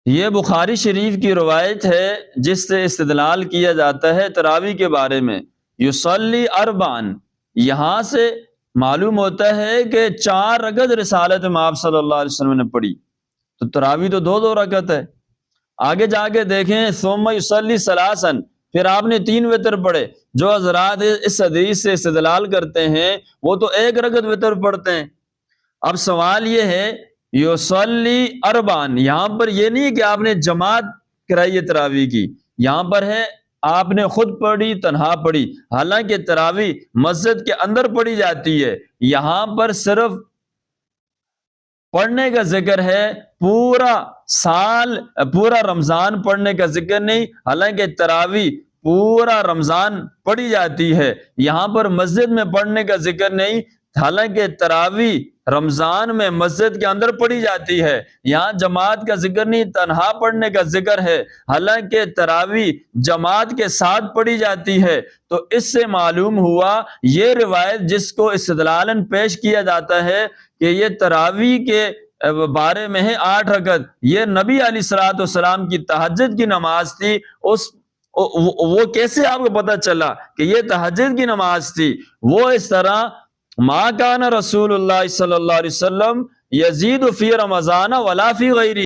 یہ بخاری شریف کی روایت ہے جس سے استدلال کیا جاتا ہے تراویح کے بارے میں۔ یصلی اربعن، یہاں سے معلوم ہوتا ہے کہ 4 رکعت رسالت میں آپ صلی اللہ علیہ وسلم نے پڑھی، تو تراویح تو 2 رکعت ہے۔ آگے جا کے دیکھیں ثم یصلی ثلاثا، پھر آپ نے 3 وتر پڑھے۔ جو حضرات اس حدیث سے استدلال کرتے ہیں وہ تو 1 رکعت وتر پڑھتے ہیں۔ اب سوال یہ ہے یصلی اربعن، یہاں پر یہ نہیں کہ آپ نے جماعت کرائی ہے تراویح کی، یہاں پر ہے آپ نے خود پڑھی، تنہا پڑھی، حالانکہ تراویح مسجد کے اندر پڑھی جاتی ہے۔ یہاں پر صرف پڑھنے کا ذکر ہے، پورا سال پورا رمضان پڑھنے کا ذکر نہیں، حالانکہ تراویح پورا رمضان پڑھی جاتی ہے۔ یہاں پر مسجد میں پڑھنے کا ذکر نہیں، حالانکہ تراویح رمضان میں مسجد کے اندر پڑھی جاتی ہے۔ یہاں جماعت کا ذکر نہیں، تنہا پڑھنے کا ذکر ہے، حالانکہ تراویح جماعت کے ساتھ پڑھی جاتی ہے۔ تو اس سے معلوم ہوا یہ روایت جس کو استدلالن پیش کیا جاتا ہے کہ یہ تراویح کے بارے میں ہے 8 رکعت، یہ نبی علیہ الصلوۃ والسلام کی تہجد کی نماز تھی۔ وہ کیسے آپ کو پتہ چلا کہ یہ تہجد کی نماز تھی؟ وہ اس طرح ما کان رسول اللہ صلی اللہ علیہ وسلم یزید فی رمضان ولا فی غیرہ،